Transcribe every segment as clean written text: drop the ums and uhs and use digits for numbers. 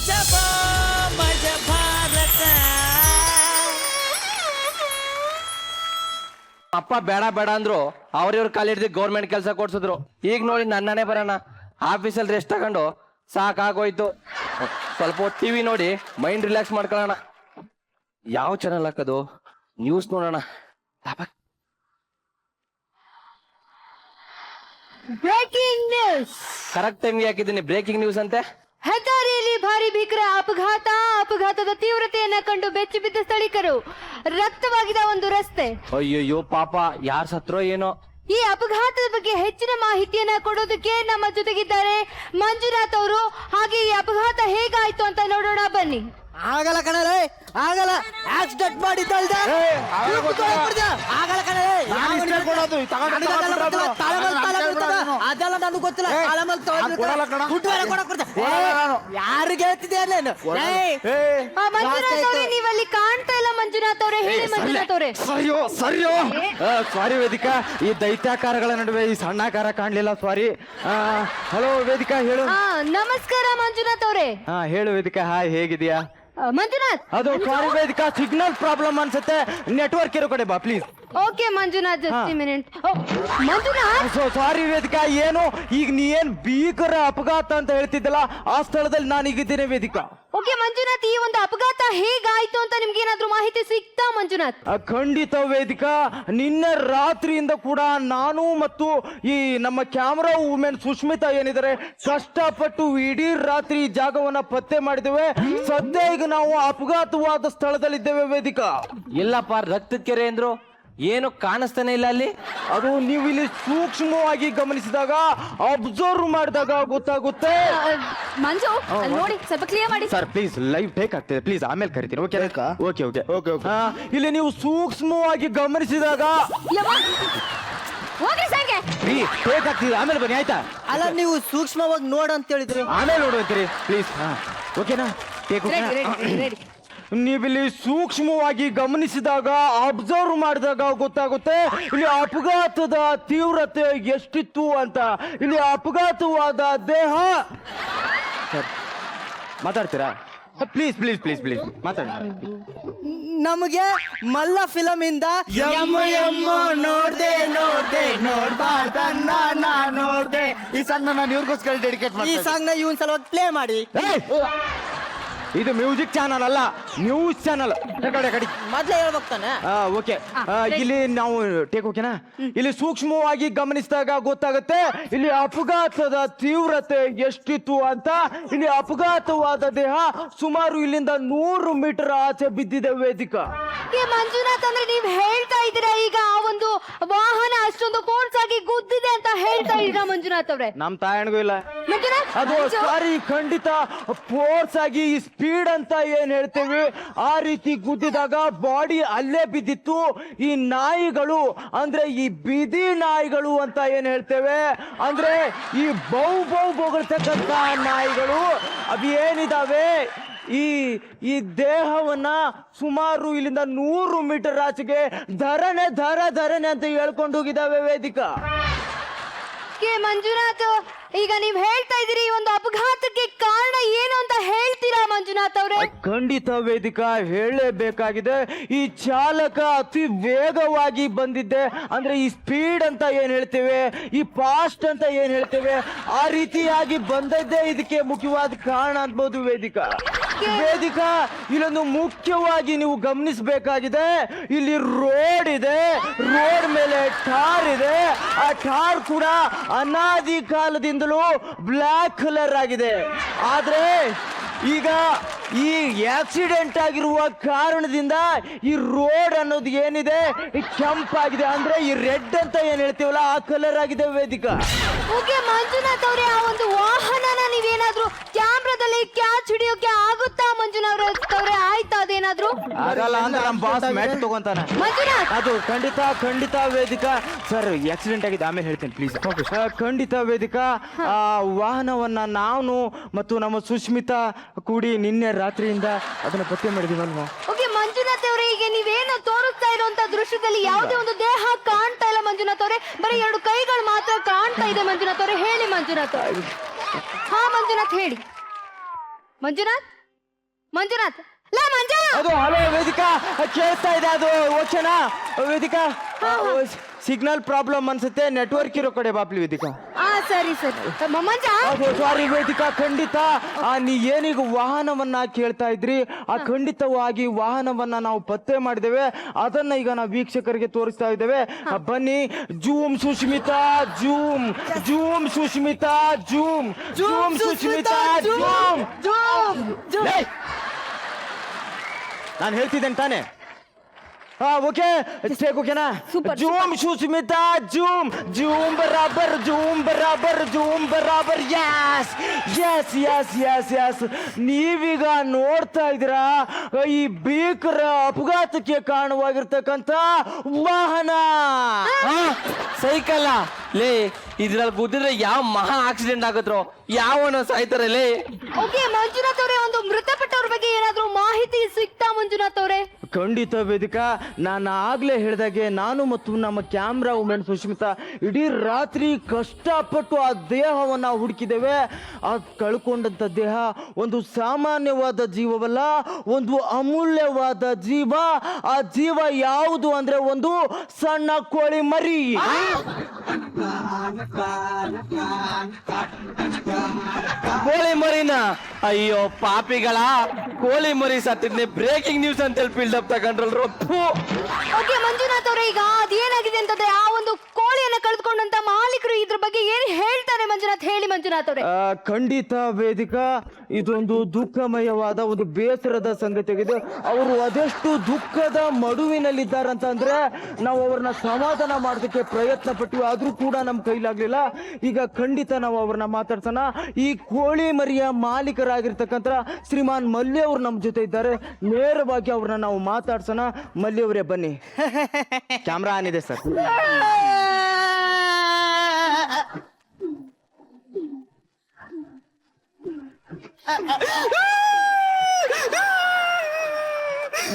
ಮಜಬಾ ಮಜ ಭಾರತ. ಅಪ್ಪ ಬೇಡ ಬೇಡ ಅಂದ್ರು ಅವ್ರಿವ್ರ ಕಾಲ ಹಿಡ್ದು ಗೌರ್ಮೆಂಟ್ ಕೆಲಸ ಕೊಡ್ಸಿದ್ರು. ಈಗ ನೋಡಿ ನನ್ನನೆ ಬರೋಣ, ಆಫೀಸಲ್ಲಿ ರೆಸ್ಟ್ ತಗೊಂಡು ಸಾಕಾಗೋಯ್ತು. ಸ್ವಲ್ಪ ಟಿವಿ ನೋಡಿ ಮೈಂಡ್ ರಿಲ್ಯಾಕ್ಸ್ ಮಾಡ್ಕೊಳ್ಳೋಣ. ಯಾವ ಚಾನಲ್ ಹಾಕೋದು? ನ್ಯೂಸ್ ನೋಡೋಣ. Breaking news. ಕರೆಕ್ಟ್ ಟೈಮ್ಗೆ ಹಾಕಿದ್ದೀನಿ ಬ್ರೇಕಿಂಗ್ ನ್ಯೂಸ್ ಅಂತೆ. ಹೆದ್ದಾರಿಯಲ್ಲಿ ಭಾರಿ ಭೀಕರ ಅಪಘಾತದ ತೀವ್ರತೆಯನ್ನ ಕಂಡು ಬೆಚ್ಚಿ ಬಿದ್ದ ಸ್ಥಳೀಕರು. ರಕ್ತವಾಗಿದ ಒಂದು ರಸ್ತೆ. ಅಯ್ಯಯ್ಯೋ ಪಾಪ, ಯಾರ್ ಸತ್ರೋ ಏನೋ. ಈ ಅಪಘಾತದ ಬಗ್ಗೆ ಹೆಚ್ಚಿನ ಮಾಹಿತಿಯನ್ನ ಕೊಡೋದಕ್ಕೆ ನಮ್ಮ ಜೊತೆಗಿದ್ದಾರೆ ಮಂಜುನಾಥ್ ಅವರು. ಹಾಗೆ ಈ ಅಪಘಾತ ಹೇಗಾಯ್ತು ಅಂತ ನೋಡೋಣ ಬನ್ನಿ. ಆಗಲ್ಲ ಕಣಲೆ, ಆಗಲ್ಲ. ಆಕ್ಸಿಡೆಂಟ್ ಮಾಡಿದ್ದಲ್ದೆ ಆಗಲ್ಲ ಕಣಲೆ. ಅದೆಲ್ಲ ನನಗೆ ಗೊತ್ತಿಲ್ಲ. ಯಾರಿಗೆ ಹೇಳ್ತಿದ್ದೆ ಅಲ್ಲೇನು? ಮಂಜುನಾಥ್ ಅವರೇ, ನೀವಲ್ಲಿ ಕಾಣ್ತಾ ಇಲ್ಲ. ಮಂಜುನಾಥ್ ಅವರೇ ಹೇಳಿ. ಮಂಜುನಾಥ್ ಅವರೇ ಸರಿಯೋ ಸಾರಿ ವೇದಿಕಾ, ಈ ದೈತ್ಯಾಕಾರಗಳ ನಡುವೆ ಈ ಸಣ್ಣಾಕಾರ ಕಾಣ್ಲಿಲ್ಲ, ಸಾರಿ. ಹಲೋ ವೇದಿಕಾ, ಹೇಳು. ನಮಸ್ಕಾರ ಮಂಜುನಾಥ್ ಅವರೇ. ಹೇಳು ವೇದಿಕಾ, ಹಾಯ್, ಹೇಗಿದ್ಯಾ? ಮಂಜುನಾಥ್, ಅದು ಸಾರಿ ವೇದಿಕಾ, ಸಿಗ್ನಲ್ ಪ್ರಾಬ್ಲಮ್ ಅನ್ಸುತ್ತೆ, ನೆಟ್ವರ್ಕ್ ಇರೋ ಕಡೆ ಬಾ please. Okay Manjunath, just minute. Manjunath, sorry Vedika, ಏನು ಈಗ ನೀ ಏನ್ ಭೀಕರ ಅಪಘಾತ ಅಂತ ಹೇಳ್ತಿದ್ದಲ್ಲ, ಆ ಸ್ಥಳದಲ್ಲಿ ನಾನೀಗಿದ್ದೇನೆ ವೇದಿಕಾ. ಓಕೆ ಮಂಜುನಾಥ್, ಈ ಒಂದು ಅಪಘಾತ ಹೇಗಾಯ್ತು ಅಂತ ನಿಮ್ಗೆ ಏನಾದ್ರೂ ಮಾಹಿತಿ ಸಿಗ್ತಾ ಮಂಜುನಾಥ್? ಖಂಡಿತ ವೇದಿಕಾ, ನಿನ್ನೆ ರಾತ್ರಿಯಿಂದ ಕೂಡ ನಾನು ಮತ್ತು ಈ ನಮ್ಮ ಕ್ಯಾಮರಾ ವುಮೆನ್ ಸುಷ್ಮಿತಾ ಏನಿದ್ದಾರೆ ಕಷ್ಟಪಟ್ಟು ಇಡೀ ರಾತ್ರಿ ಈ ಜಾಗವನ್ನ ಪತ್ತೆ ಮಾಡಿದ್ದೇವೆ. ಸದ್ಯ ಈಗ ನಾವು ಅಪಘಾತವಾದ ಸ್ಥಳದಲ್ಲಿದ್ದೇವೆ ವೇದಿಕಾ. ಇಲ್ಲಪ್ಪ, ರಕ್ತದ ಕೆರೆ ಅಂದ್ರು, ಏನು ಕಾಣಿಸ್ತಾನೆ ಇಲ್ಲ ಅಲ್ಲಿ. ಅದು ನೀವು ಇಲ್ಲಿ ಸೂಕ್ಷ್ಮವಾಗಿ ಗಮನಿಸಿದಾಗ, ಅಬ್ಸರ್ವ್ ಮಾಡಿದಾಗ ಗೊತ್ತಾಗುತ್ತೆ. ಮಂಜು, ನೋಡಿ ಸ್ವಲ್ಪ ಕ್ಲಿಯರ್ ಮಾಡಿ ಸರ್ ಪ್ಲೀಸ್. ಲೈವ್ ಟೇಕ್ ಆಗ್ತಿದೆ, ಪ್ಲೀಸ್ ಆಮೇಲೆ ಕರಿತೀನಿ. ಓಕೆ. ಇಲ್ಲಿ ನೀವು ಸೂಕ್ಷ್ಮವಾಗಿ ಗಮನಿಸಿದಾಗ ಟೇಕ್ ಆಗ್ತಿದೆ, ಆಮೇಲೆ ಬನ್ನಿ ಆಯ್ತಾ? ಅಲ್ಲ, ನೀವು ಸೂಕ್ಷ್ಮವಾಗಿ ನೋಡ ಅಂತ ಹೇಳಿದ್ರಿ, ಆಮೇಲೆ ನೋಡುವಂತೀರಿ ಪ್ಲೀಸ್. ಓಕೆನಾ? ಟೇಕ್. ನೀವಿಲ್ಲಿ ಸೂಕ್ಷ್ಮವಾಗಿ ಗಮನಿಸಿದಾಗ, ಅಬ್ಸರ್ವ್ ಮಾಡಿದಾಗ ಗೊತ್ತಾಗುತ್ತೆ ಇಲ್ಲಿ ಅಪಘಾತದ ತೀವ್ರತೆ ಎಷ್ಟಿತ್ತು ಅಂತ. ಇಲ್ಲಿ ಅಪಘಾತವಾದ ದೇಹ. ಮಾತಾಡ್ತೀರಾ? ಪ್ಲೀಸ್ ಮಾತಾಡಿ. ನಮಗೆ ಮಲ್ಲ ಫಿಲಮ್ ಇಂದ ನೋಡ್ದೆ ಈ ಸಾಂಗ್ ನಾನು ಇವ್ರಿಗೋಸ್ಕರ ಡೆಡಿಕೇಟ್ ಮಾಡಿ, ಈ ಸಾಂಗ್ ನ ಇವನ್ ಸಲುವಾಗಿ ಪ್ಲೇ ಮಾಡಿ. ಇದು ಮ್ಯೂಸಿಕ್ ಚಾನಲ್ ಅಲ್ಲ, ನ್ಯೂಸ್ ಚಾನಲ್. ಮೊದ್ಲೇ ಹೇಳ್ಬೇಕಾನೆ. ಓಕೆ, ಇಲ್ಲಿ ನಾವು ಟೇಕ್. ಓಕೆನಾ? ಇಲ್ಲಿ ಸೂಕ್ಷ್ಮವಾಗಿ ಗಮನಿಸಿದಾಗ ಗೊತ್ತಾಗುತ್ತೆ ಇಲ್ಲಿ ಅಪಘಾತದ ತೀವ್ರತೆ ಎಷ್ಟಿತ್ತು ಅಂತ. ಇಲ್ಲಿ ಅಪಘಾತವಾದ ದೇಹ ಸುಮಾರು ಇಲ್ಲಿಂದ 100 ಮೀಟರ್ ಆಚೆ ಬಿದ್ದಿದೆ ವೇದಿಕಾ. ಮಂಜುನಾಥ್, ಅಂದ್ರೆ ನೀವ್ ಹೇಳ್ತಾ ಇದ್ದೀರಾ ಈಗ ಆ ಒಂದು ವಾಹನ ಅಷ್ಟೊಂದು ಫೋರ್ಸ್ ಆಗಿ ಗುದ್ದಿದೆ ಅಂತ ಹೇಳ್ತಾ ಇದ್ದೀರಾ ಮಂಜುನಾಥ್ ಅವ್ರೆ? ನಮ್ ತಾಯಣ್ಗೂ ಇಲ್ಲ ಅದು. ಸಾರಿ, ಖಂಡಿತ ಫೋರ್ಸ್ ಆಗಿ ಈ ಸ್ಪೀಡ್ ಅಂತ ಏನ್ ಹೇಳ್ತೇವೆ ಆ ರೀತಿ ಗುದ್ದಿದಾಗ ಬಾಡಿ ಅಲ್ಲೇ ಬಿದ್ದಿತ್ತು. ಈ ನಾಯಿಗಳು ಅಂದ್ರೆ ಈ ಬೀದಿ ನಾಯಿಗಳು ಅಂತ ಏನ್ ಹೇಳ್ತೇವೆ, ಅಂದ್ರೆ ಈ ಬೌಗಳ್ತಕ್ಕಂತ ನಾಯಿಗಳು ಅವು ಏನಿದಾವೆ, ಈ ದೇಹವನ್ನ ಸುಮಾರು ಇಲ್ಲಿಂದ 100 ಮೀಟರ್ ಆಚೆಗೆ ಧರಣೆ ಅಂತ ಹೇಳ್ಕೊಂಡು ಹೋಗಿದ್ದಾವೆ ವೇದಿಕಾ. ಮಂಜುನಾಥ್, ಈಗ ನೀವ್ ಹೇಳ್ತಾ ಇದೀರಿ ಈ ಒಂದು ಅಪಘಾತಕ್ಕೆ ಕಾರಣ ಏನು ಅಂತ ಹೇಳ್ತೀರಾ ಮಂಜುನಾಥ್ ಅವರೇ? ಖಂಡಿತ ವೇದಿಕಾ, ಹೇಳಲೇಬೇಕಾಗಿದೆ. ಈ ಚಾಲಕ ಅತಿ ವೇಗವಾಗಿ ಬಂದಿದ್ದೆ, ಅಂದ್ರೆ ಈ ಸ್ಪೀಡ್ ಅಂತ ಏನ್ ಹೇಳ್ತೇವೆ, ಈ ಫಾಸ್ಟ್ ಅಂತ ಏನ್ ಹೇಳ್ತೇವೆ, ಆ ರೀತಿಯಾಗಿ ಬಂದದ್ದೇ ಇದಕ್ಕೆ ಮುಖ್ಯವಾದ ಕಾರಣ ಅನ್ಬೋದು ವೇದಿಕಾ. ಇಲ್ಲೊಂದು ಮುಖ್ಯವಾಗಿ ನೀವು ಗಮನಿಸಬೇಕಾಗಿದೆ, ಇಲ್ಲಿ ರೋಡ್ ಇದೆ, ರೋಡ್ ಮೇಲೆ ಟಾರ್ ಇದೆ. ಆ ಟಾರ್ ಕೂಡ ಅನಾದಿ ಕಾಲದಿಂದಲೂ ಬ್ಲ್ಯಾಕ್ ಕಲರ್ ಆಗಿದೆ. ಆದ್ರೆ ಈಗ ಈ ಆಕ್ಸಿಡೆಂಟ್ ಆಗಿರುವ ಕಾರಣದಿಂದ ಈ ರೋಡ್ ಅನ್ನೋದು ಏನಿದೆ ಕೆಂಪಾಗಿದೆ, ಅಂದ್ರೆ ಈ ರೆಡ್ ಅಂತ ಏನ್ ಹೇಳ್ತೀವಲ್ಲ ಆ ಕಲರ್ ಆಗಿದೆ ವೇದಿಕಾ. ಓಕೆ ಮಂಜುನಾಥ್ ಅವರೇ, ಆ ಒಂದು ವಾಹನನ ನೀವೇನಾದ್ರೂ ಕ್ಯಾಮ್ರಾದಲ್ಲಿ ಕ್ಯಾಚ್ ಹಿಡಿಯೋಕೆ ಆಗುತ್ತಾ ಮಂಜುನಾಥ್ ಅವರೇ? ಆಯ್ತಾ ಅದೇನಾದ್ರೂ? ಆಗಲ್ಲ ಅಂದ್ರೆ ನಮ್ಮ ಬಾಸ್ ಮ್ಯಾಟ್ ತಗೊಂತಾನೆ ಮಂಜುನಾಥ್. ಅದು ಖಂಡಿತ ವೇದಿಕಾ. ಸರ್ ಆಕ್ಸಿಡೆಂಟ್ ಆಗಿದೆ, ಆಮೇಲೆ ಹೇಳ್ತೇನೆ ಪ್ಲೀಸ್. ಖಂಡಿತ ವೇದಿಕಾ, ಆ ವಾಹನವನ್ನ ನಾನು ಮತ್ತು ನಮ್ಮ ಸುಷ್ಮಿತಾ ಕೂಡಿ ನಿನ್ನೆ ರಾತ್ರಿಯಿಂದ ಅದನ್ನ ಪತ್ತೆ ಮಾಡಿದೀವಲ್ವಾ. ಓಕೆ ಮಂಜುನಾಥ್ ಅವರೇ, ಈಗ ನೀವೇನು ತೋರಿಸ್ತಾ ಇರುವಂತ ದೃಶ್ಯದಲ್ಲಿ ಯಾವುದೇ ಒಂದು ದೇಹ ಕಾಣ್ತಾ ಇಲ್ಲ ಮಂಜುನಾಥ್ ಅವರೇ, ಬರೀ 2 ಕೈಗಳು ಮಾತ್ರ ಕಾಣ್ತಾ ಇದೆ ಮಂಜುನಾಥ್ ಅವರೇ. ಹೇಳಿ ಮಂಜುನಾಥ್. ಹಾ ಮಂಜುನಾಥ್ ಹೇಳಿ. ಮಂಜುನಾಥ್ ಮಂಜುನಾಥ್ ಲಾ ಮಂಜು. ಅದು ಹಲೋ ವೇದಿಕಾ, ಕೇಳ್ತಾ ಇದೆ ಅದು ಓಕೆನಾ ವೇದಿಕಾ? ಸಿಗ್ನಲ್ ಪ್ರಾಬ್ಲಮ್ ಅನ್ಸುತ್ತೆ, ನೆಟ್ವರ್ಕ್ ಇರೋ ಕಡೆ ಬಾಪ್ಲಿ ವೇದಿಕಾ. ಸರಿ ಸರಿ ಮಂಜ. ಅದು ಸಾರಿ ವೇದಿಕಾ, ಖಂಡಿತ ನೀ ಏನೀಗ ವಾಹನವನ್ನ ಕೇಳ್ತಾ ಇದ್ರಿ, ಆ ಖಂಡಿತವಾಗಿ ವಾಹನವನ್ನ ನಾವು ಪತ್ತೆ ಮಾಡಿದ್ದೇವೆ, ಅದನ್ನ ಈಗ ನಾವು ವೀಕ್ಷಕರಿಗೆ ತೋರಿಸ್ತಾ ಇದ್ದೇವೆ. ಬನ್ನಿ, zoom Sushmita zoom, zoom Sushmita zoom, zoom Sushmita zoom. ನಾನು ಹೇಳ್ತಿದ್ದೇನೆ ತಾನೆ? ಓಕೆ ಟೇಕ್ ಓಕೆನಾ? ಜೂಮ್ ಸುಸ್ಮಿತಾ ಜೂಮ್, ಜೂಮ್ ಬರಾಬರ್, ಜೂಮ್ ಬರಾಬರ್, ಜೂಮ್ ಬರಾಬರ್. Yes yes yes yes yes. ನೀವೀಗ ನೋಡ್ತಾ ಇದ್ದೀರಾ ಈ ಭೀಕರ ಅಪಘಾತಕ್ಕೆ ಕಾರಣವಾಗಿರ್ತಕ್ಕಂಥ ವಾಹನ ಸೈಕಲ್ ಲೇ. ಇದ್ರಲ್ಲಿ ಗುದ್ದಿದ್ರೆ ಯಾವ ಮಹಾ ಆಕ್ಸಿಡೆಂಟ್ ಆಗತ್ರೋ, ಯಾವನ ಸಾಯ್ತಾರೆ ಲೇ. ಓಕೆ ಮಂಜುನಾಥ್ ಅವರೇ, ಒಂದು ಮೃತಪಟ್ಟವ್ರ ಬಗ್ಗೆ ಏನಾದ್ರೂ ಮಾಹಿತಿ ಸಿಗ್ತಾ ಮಂಜುನಾಥ್ ಅವರೇ? ಖಂಡಿತ ವೇದಿಕಾ, ನಾನು ಆಗ್ಲೇ ಹೇಳಿದಾಗೆ ನಾನು ಮತ್ತು ನಮ್ಮ ಕ್ಯಾಮ್ರಾ ವುಮೆನ್ ಸುಷ್ಮಿತಾ ಇಡೀ ರಾತ್ರಿ ಕಷ್ಟಪಟ್ಟು ಆ ದೇಹವನ್ನ ಹುಡುಕಿದ್ದೇವೆ. ಆ ಕಳ್ಕೊಂಡಂತ ದೇಹ ಒಂದು ಸಾಮಾನ್ಯವಾದ ಜೀವವಲ್ಲ, ಒಂದು ಅಮೂಲ್ಯವಾದ ಜೀವ. ಆ ಜೀವ ಯಾವುದು ಅಂದ್ರೆ ಒಂದು ಸಣ್ಣ ಕೋಳಿ ಮರಿ. ಕೋಳಿ ಮರಿನ? ಅಯ್ಯೋ ಪಾಪಿಗಳ, ಕೋಳಿ ಮರಿ ಸತ್ತಿದ್ನೆ ಬ್ರೇಕಿಂಗ್ ನ್ಯೂಸ್ ಅಂತ ಹೇಳಿ ಬಿಲ್ಡಪ್ ತಗೊಂಡ್ರಲ್ರು. ಓಕೆ ಮಂಜುನಾಥ್ ಅವರೇ, ಈಗ ಅದೇನಾಗಿದೆ ಅಂತಂದ್ರೆ ಆ ಒಂದು ಕೋಳಿಯನ್ನ ಕಳೆದುಕೊಂಡಂತ ಮಾಲೀಕರು ಇದ್ರ ಬಗ್ಗೆ ಏನ್ ಹೇಳ್ತಾರೆ ಮಂಜುನಾಥ್? ಹೇಳಿ ಮಂಜುನಾಥ್ ಅವರೇ. ಖಂಡಿತ ವೇದಿಕಾ, ಇದೊಂದು ದುಃಖಮಯವಾದ ಒಂದು ಬೇಸರದ ಸಂಗತಿಯಾಗಿದೆ. ಅವರು ಅದೆಷ್ಟು ದುಃಖದ ಮಡುವಿನಲ್ಲಿದ್ದಾರಂತ ಅಂದ್ರೆ ನಾವು ಅವ್ರನ್ನ ಸಮಾಧಾನ ಮಾಡೋದಕ್ಕೆ ಪ್ರಯತ್ನ ಪಟ್ಟಿವಿ, ಆದ್ರೂ ಕೂಡ ನಮ್ಮ ಕೈಲಾಗ್ಲಿಲ್ಲ. ಈಗ ಖಂಡಿತ ನಾವು ಅವ್ರನ್ನ ಮಾತಾಡ್ಸೋಣ. ಈ ಕೋಳಿ ಮರಿಯ ಮಾಲೀಕರಾಗಿರ್ತಕ್ಕಂಥ ಶ್ರೀಮಾನ್ ಮಲ್ಲಿ ಅವರು ನಮ್ಮ ಜೊತೆ ಇದ್ದಾರೆ. ನೇರವಾಗಿ ಅವ್ರನ್ನ ನಾವು ಮಾತಾಡ್ಸೋಣ. ಮಲ್ಲಿ ಅವರೇ ಬನ್ನಿ. ಕ್ಯಾಮ್ರಾ ಆನ್ ಇದೆ ಸರ್.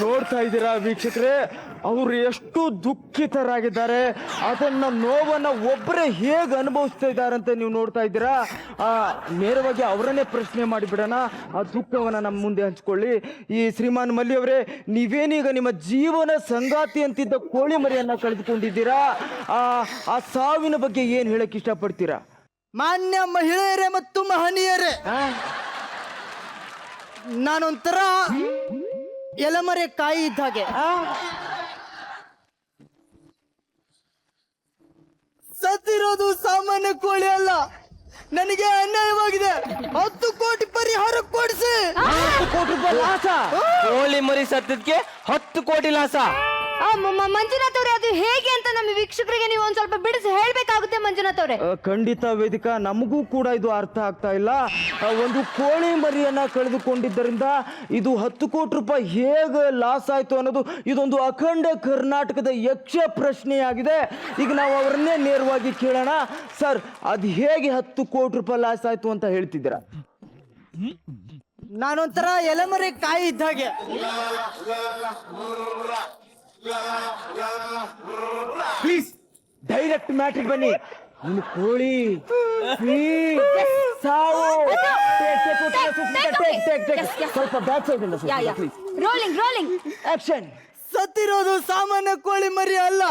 ನೋಡ್ತಾ ಇದ್ದೀರಾ ವೀಕ್ಷಕರೇ, ಅವರು ಎಷ್ಟು ದುಃಖಿತರಾಗಿದ್ದಾರೆ, ಅದನ್ನ ನೋವನ್ನ ಒಬ್ಬರೇ ಹೇಗೆ ಅನುಭವಿಸ್ತಾ ಇದ್ದಾರೆ ಅಂತ ನೀವು ನೋಡ್ತಾ ಇದ್ದೀರಾ. ನೇರವಾಗಿ ಅವರನ್ನೇ ಪ್ರಶ್ನೆ ಮಾಡಿಬಿಡೋಣ. ಆ ದುಃಖವನ್ನ ನಮ್ಮ ಮುಂದೆ ಹಂಚ್ಕೊಳ್ಳಿ. ಈ ಶ್ರೀಮಾನ್ ಮಲ್ಲಿ ಅವರೇ, ನೀವೇನೀಗ ನಿಮ್ಮ ಜೀವನ ಸಂಗಾತಿ ಅಂತಿದ್ದ ಕೋಳಿ ಮರಿಯನ್ನ ಕಳೆದುಕೊಂಡಿದ್ದೀರಾ. ಆ ಸಾವಿನ ಬಗ್ಗೆ ಏನ್ ಹೇಳಕ್ ಇಷ್ಟಪಡ್ತೀರಾ? ಮಾನ್ಯ ಮಹಿಳೆಯರೇ ಮತ್ತು ಮಹನೀಯರೇ, ನಾನೊಂಥರ ಎಲೆಮರೆ ಕಾಯಿ ಇದ್ದ ಹಾಗೆ. ಸತ್ತಿರೋದು ಸಾಮಾನ್ಯ ಕೋಳಿ ಅಲ್ಲ, ನನಗೆ ಅನ್ಯಾಯವಾಗಿದೆ. 10 ಕೋಟಿ ಪರಿಹಾರ ಕೊಡಿಸಿ. 10 ಕೋಟಿ ರೂಪಾಯಿ ಲಾಸ? ಕೋಳಿ ಮರಿ ಸತ್ತಿದ್ಕೆ 10 ಕೋಟಿ ಲಾಸ? ಮಂಜುನಾಥ್ ಅವರೇ, ಅದು ಹೇಗೆ ಅಂತ ನಮ್ಮ ವೀಕ್ಷಕರಿಗೆ ನೀವು ಒಂದ್ ಸ್ವಲ್ಪ ಬಿಡಿಸಿ ಹೇಳ್ಬೇಕಾಗುತ್ತೆ ಮಂಜುನಾಥ್ ಅವರೇ. ಖಂಡಿತ ವೇದಿಕಾ, ನಮಗೂ ಕೂಡ ಇದು ಅರ್ಥ ಆಗ್ತಾ ಇಲ್ಲ. ಒಂದು ಕೋಳಿ ಮರಿಯನ್ನ ಕಳೆದುಕೊಂಡಿದ್ದರಿಂದ ಇದು 10 ಕೋಟಿ ರೂಪಾಯಿ ಹೇಗೆ ಲಾಸ್ ಆಯ್ತು ಅನ್ನೋದು ಇದೊಂದು ಅಖಂಡ ಕರ್ನಾಟಕದ ಯಕ್ಷ ಪ್ರಶ್ನೆಯಾಗಿದೆ. ಈಗ ನಾವು ಅವರನ್ನೇ ನೇರವಾಗಿ ಕೇಳೋಣ. ಸರ್, ಅದು ಹೇಗೆ 10 ಕೋಟಿ ರೂಪಾಯಿ ಲಾಸ್ ಆಯ್ತು ಅಂತ ಹೇಳ್ತಿದ್ದೀರಾ? ನಾನೊಂಥರ ಎಲೆಮರೆ ಕಾಯಿ ಇದ್ದ ಹಾಗೆ. ಪ್ಲೀಸ್ ಡೈರೆಕ್ಟ್ ಮ್ಯಾಟ್ರಿಗೆ ಬನ್ನಿ. ಇನ್ನು ಕೋಳಿ ಸಾವು ಸ್ವಲ್ಪ back side please. Rolling rolling action. ಸತ್ತಿರೋದು ಸಾಮಾನ್ಯ ಕೋಳಿ ಮರಿ ಅಲ್ಲ,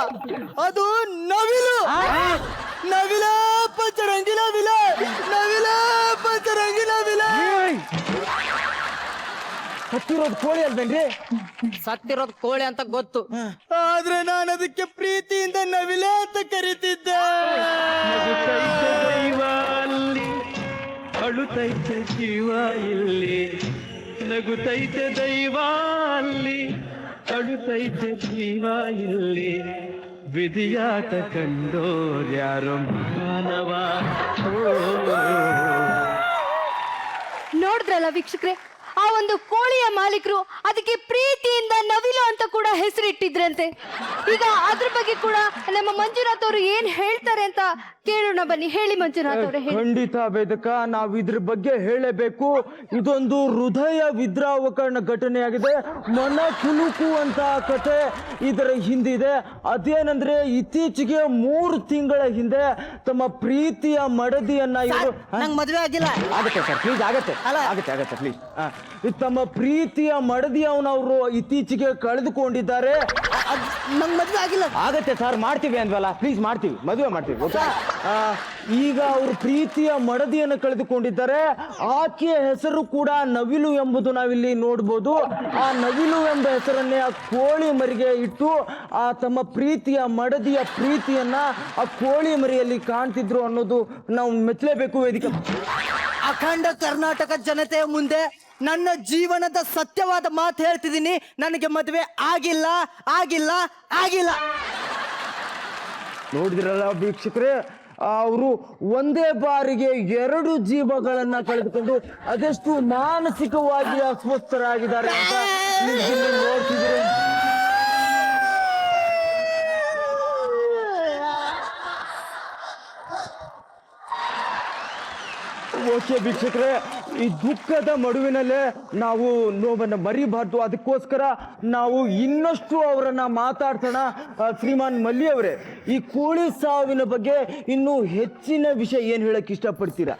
ಅದು ನವಿಲು. ನವಿಲ ಪಂಚರಂಗಿ ನವಿಲ, ನವಿಲ ಪಂಚರಂಗಿ ನವಿಲ. ಸತ್ತಿರೋದು ಕೋಳಿ ಅಲ್ವೇನ್ರಿ? ಸತ್ತಿರೋದು ಕೋಳಿ ಅಂತ ಗೊತ್ತು, ಆದ್ರೆ ನಾನು ಅದಕ್ಕೆ ಪ್ರೀತಿಯಿಂದ ನವಿಲೆ ಅಂತ ಕರೀತಿದ್ದೆ. ದೈವ ಅಲ್ಲಿ ಅಳುತ್ತೈತೆ ಜೀವ ಇಲ್ಲಿ, ನಗುತ್ತೈತೆ ದೈವ ಅಲ್ಲಿ ಅಳುತ್ತೈತೆ ಜೀವ ಇಲ್ಲಿ, ವಿಧಿಯಾಟ ಕಂಡೋರ್ಯಾರೋ ಮಾನವ. ನೋಡಿದ್ರಲ್ಲ ವೀಕ್ಷಕರೇ, ಆ ಒಂದು ಕೋಳಿಯ ಮಾಲೀಕರು ಅದಕ್ಕೆ ಪ್ರೀತಿಯಿಂದ ನವಿಲು ಅಂತ ಕೂಡ ಹೆಸರಿಟ್ಟಿದ್ರಂತೆ. ಈಗ ಅದ್ರ ಬಗ್ಗೆ ಕೂಡ ನಮ್ಮ ಮಂಜುನಾಥ್ ಅವರು ಏನ್ ಹೇಳ್ತಾರೆ ಅಂತ ಕೇಳೋಣ ಬನ್ನಿ. ಹೇಳಿ ಮಂಜುನಾಥ್ ಅವರೇ, ಹೇಳಿ. ಖಂಡಿತ ವೇದಕ, ನಾವು ಇದ್ರ ಬಗ್ಗೆ ಹೇಳಬೇಕು. ಇದೊಂದು ಹೃದಯ ವಿದ್ರಾವಕರಣ ಘಟನೆಯಾಗಿದೆ, ಮನ ಕುಲುಕುವಂತ ಕತೆ ಇದರ ಹಿಂದಿದೆ. ಅದೇನಂದ್ರೆ ಇತ್ತೀಚೆಗೆ 3 ತಿಂಗಳ ಹಿಂದೆ ತಮ್ಮ ಪ್ರೀತಿಯ ಮಡದಿಯನ್ನ ಇವರು ನಂಗ್ ಮದ್ವೆ ಆಗಿಲ್ಲ. ಆಗತ್ತೆ ಸರ್, ಪ್ಲೀಸ್, ಆಗತ್ತೆ ಆಗತ್ತೆ ಪ್ಲೀಸ್. ತಮ್ಮ ಪ್ರೀತಿಯ ಮಡದಿಯವನವರು ಇತ್ತೀಚೆಗೆ ಕಳೆದುಕೊಂಡಿದ್ದಾರೆ. ನಂಗ್ ಮದ್ವೆ ಆಗಿಲ್ಲ. ಆಗತ್ತೆ ಸರ್, ಮಾಡ್ತೀವಿ ಅಂದ್ವಲ್ಲ, ಪ್ಲೀಸ್ ಮಾಡ್ತೀವಿ, ಮದುವೆ ಮಾಡ್ತೀವಿ. ಈಗ ಅವರು ಪ್ರೀತಿಯ ಮಡದಿಯನ್ನು ಕಳೆದುಕೊಂಡಿದ್ದಾರೆ. ಆಕೆಯ ಹೆಸರು ಕೂಡ ನವಿಲು ಎಂಬುದು ನಾವಿಲ್ಲಿ ನೋಡ್ಬೋದು. ಆ ನವಿಲು ಎಂಬ ಹೆಸರನ್ನೇ ಆ ಕೋಳಿ ಮರಿಗೆ ಇಟ್ಟು ಆ ತಮ್ಮ ಪ್ರೀತಿಯ ಮಡದಿಯ ಪ್ರೀತಿಯನ್ನ ಆ ಕೋಳಿ ಮರಿಯಲ್ಲಿ ಕಾಣ್ತಿದ್ರು ಅನ್ನೋದು ನಾವು ಮೆಚ್ಚಲೇಬೇಕು ವೇದಿಕೆ. ಅಖಂಡ ಕರ್ನಾಟಕ ಜನತೆಯ ಮುಂದೆ ನನ್ನ ಜೀವನದ ಸತ್ಯವಾದ ಮಾತು ಹೇಳ್ತಿದ್ದೀನಿ. ನನಗೆ ಮದುವೆ ಆಗಿಲ್ಲ ಆಗಿಲ್ಲ ಆಗಿಲ್ಲ. ನೋಡಿದ್ರಲ್ಲ ವೀಕ್ಷಕರೇ, ಅವರು ಒಂದೇ ಬಾರಿಗೆ 2 ಜೀವಗಳನ್ನ ಕಳೆದುಕೊಂಡು ಅದೆಷ್ಟು ಮಾನಸಿಕವಾಗಿ ಅಸ್ವಸ್ಥರಾಗಿದ್ದಾರೆ ಅಂತ ನೀವು ನೋಡ್ತಿದ್ದೀರಿ. ಓಕೆ ವೀಕ್ಷಕರೇ, ಈ ದುಃಖದ ಮಡುವಿನಲ್ಲೇ ನಾವು ನೋವನ್ನು ಮರಿಬಾರ್ದು. ಅದಕ್ಕೋಸ್ಕರ ನಾವು ಇನ್ನಷ್ಟು ಅವರನ್ನ ಮಾತಾಡ್ಸೋಣ. ಶ್ರೀಮಾನ್ ಮಲ್ಲಿ ಅವರೇ, ಈ ಕೋಳಿ ಸಾವಿನ ಬಗ್ಗೆ ಇನ್ನೂ ಹೆಚ್ಚಿನ ವಿಷಯ ಏನ್ ಹೇಳಕ್ ಇಷ್ಟಪಡ್ತೀರಾ?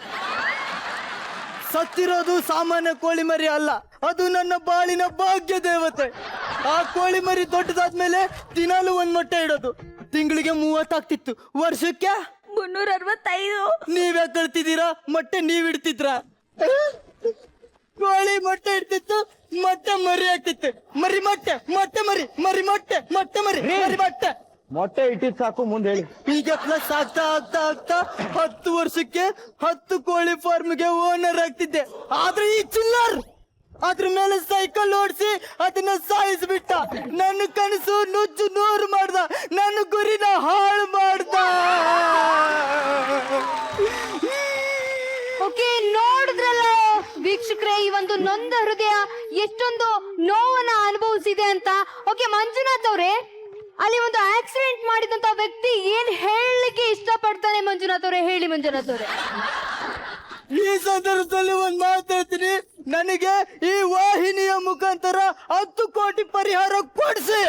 ಸತ್ತಿರೋದು ಸಾಮಾನ್ಯ ಕೋಳಿ ಮರಿ ಅಲ್ಲ, ಅದು ನನ್ನ ಬಾಳಿನ ಭಾಗ್ಯ ದೇವತೆ. ಆ ಕೋಳಿ ಮರಿ ದೊಡ್ಡದಾದ್ಮೇಲೆ ದಿನಾಲು 1 ಮೊಟ್ಟೆ ಇಡೋದು. ತಿಂಗಳಿಗೆ 30 ಆಗ್ತಿತ್ತು, ವರ್ಷಕ್ಕೆ 365. ನೀವೇ ಕಳ್ತಿದ್ದೀರಾ? ಮೊಟ್ಟೆ ನೀವ್ ಇಡ್ತಿದ್ರ? ಕೋಳಿ ಮೊಟ್ಟೆ ಇಡ್ತಿತ್ತು, ಮತ್ತೆ ಮರಿ ಆಗ್ತಿತ್ತು. ಮರಿ ಮೊಟ್ಟೆ, ಮೊಟ್ಟೆ ಮರಿ, ಮರಿ ಮೊಟ್ಟೆ, ಮೊಟ್ಟೆ ಮರಿ, ಮರಿ ಮೊಟ್ಟೆ. ಮೊಟ್ಟೆ ಇಟ್ಟಿದ್ ಸಾಕು, ಮುಂದೆ ಹೇಳಿ. ಹೀಗೆ ಪ್ಲಸ್ ಆಗ್ತಾ ಆಗ್ತಾ ಆಗ್ತಾ 10 ವರ್ಷಕ್ಕೆ 10 ಕೋಳಿ ಫಾರ್ಮ್ಗೆ ಓನರ್ ಆಗ್ತಿದ್ದೆ. ಆದ್ರೆ ಈ ಚಿಲ್ಲರ್ ಅದ್ರ ಮೇಲೆ ಸೈಕಲ್ ಓಡಿಸಿ ಅದನ್ನ ಸಾಯಿಸ್ಬಿಟ್ಟ. ನನ್ನ ಕನಸು ನುಜ್ಜು ನೂರು ಮಾಡ್ದ, ನನ್ನ ಗುರಿನ ಹಾಳು ಮಾಡ್ದ. ಓಕೆ, ನೋಡಿದ್ರಲ್ಲ ವೀಕ್ಷಕರೇ, ಈ ಒಂದು ನೊಂದ ಹೃದಯ ಎಷ್ಟೊಂದು ನೋವನ್ನ ಅನುಭವಿಸಿದೆ ಅಂತ. ಓಕೆ ಮಂಜುನಾಥ್ ಅವರೇ, ಅಲ್ಲಿ ಒಂದು ಆಕ್ಸಿಡೆಂಟ್ ಮಾಡಿದಂತ ವ್ಯಕ್ತಿ ಏನ್ ಹೇಳಲಿಕ್ಕೆ ಇಷ್ಟಪಡ್ತಾನೆ ಮಂಜುನಾಥ್ ಅವರೇ? ಹೇಳಿ ಮಂಜುನಾಥ್ ಅವರೇ. ಈ ಸಂದರ್ಭದಲ್ಲಿ ಒಂದ್ ಮಾತಾಡ್ತೀನಿ. ನನಗೆ ಈ ವಾಹಿನಿಯ ಮುಖಾಂತರ 10 ಕೋಟಿ ಪರಿಹಾರ ಕೊಡ್ಸಿ.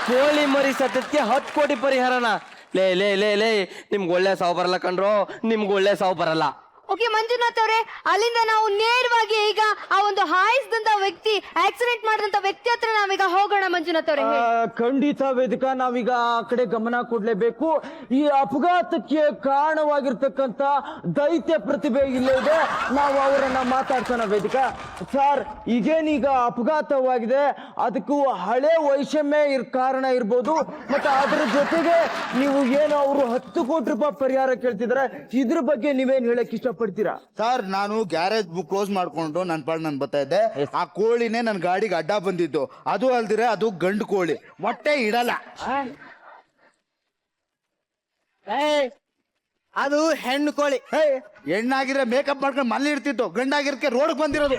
ಕೋಳಿ ಮರಿ ಸತ್ಯಕ್ಕೆ 10 ಕೋಟಿ ಪರಿಹಾರನ? ಲೇ ಲೇ ಲೇ ಲೇ, ನಿಮ್ಗೆ ಒಳ್ಳೆ ಸಾವು ಬರಲ್ಲ ಕಣ್ರೋ, ನಿಮ್ಗೆ ಒಳ್ಳೆ ಸಾವು ಬರಲ್ಲ. ಓಕೆ ಮಂಜುನಾಥ್ ಅವರೇ, ಅಲ್ಲಿಂದ ನಾವು ನೇರವಾಗಿ ಈಗ ಆ ಒಂದು ಹಾಯಿಸಿದಂತ ವ್ಯಕ್ತಿ, ಆಕ್ಸಿಡೆಂಟ್ ಮಾಡಿದಂತ ವ್ಯಕ್ತಿ ಹತ್ರ ನಾವೀಗ ಹೋಗೋಣ. ಮಂಜುನಾಥ್ ಅವರೇ, ಖಂಡಿತ ವೇದಿಕಾ, ನಾವೀಗ ಆ ಕಡೆ ಗಮನ ಕೊಡ್ಲೇಬೇಕು. ಈ ಅಪಘಾತಕ್ಕೆ ಕಾರಣವಾಗಿರ್ತಕ್ಕಂಥ ದೈತ್ಯ ಪ್ರತಿಭೆ ಇಲ್ಲೇ ಇದೆ, ನಾವು ಅವರನ್ನ ಮಾತಾಡ್ಸೋಣ. ವೇದಿಕಾ ಸರ್, ಈಗೇನೀಗ ಅಪಘಾತವಾಗಿದೆ, ಅದಕ್ಕೂ ಹಳೆ ವೈಷಮ್ಯ ಕಾರಣ ಇರ್ಬೋದು, ಮತ್ತೆ ಅದರ ಜೊತೆಗೆ ನೀವು ಏನು ಅವರು 10 ಕೋಟಿ ರೂಪಾಯಿ ಪರಿಹಾರ ಕೇಳ್ತಿದ್ದಾರೆ, ಇದ್ರ ಬಗ್ಗೆ ನೀವೇನ್ ಹೇಳಕ್ ಇಷ್ಟಪಡ್ತೀರಾ? ಸರ್, ನಾನು ಗ್ಯಾರೇಜ್ ಬುಕ್ ಕ್ಲೋಸ್ ಮಾಡ್ಕೊಂಡು ನನ್ನ ಪಾಡ್ ನಾನು ಬರ್ತಾ ಇದ್ದೆ. ಆ ಕೋಳಿನೇ ನನ್ನ ಗಾಡಿಗೆ ಅಡ್ಡ ಬಂದಿದ್ದು. ಅದು ಅಲ್ದಿರೆ ಅದು ಗಂಡು ಕೋಳಿ, ಮೊಟ್ಟೆ ಇಡಲ್ಲ. ಅದು ಹೆಣ್ಣು ಕೋಳಿ. ಹೆಣ್ಣಾಗಿದ್ರೆ ಮೇಕಪ್ ಮಾಡ್ಕೊಂಡು ಮನೇಲಿ ಇರ್ತಿತ್ತು, ಗಂಡಾಗಿರಕ್ಕೆ ರೋಡ್ ಬಂದಿರೋದು.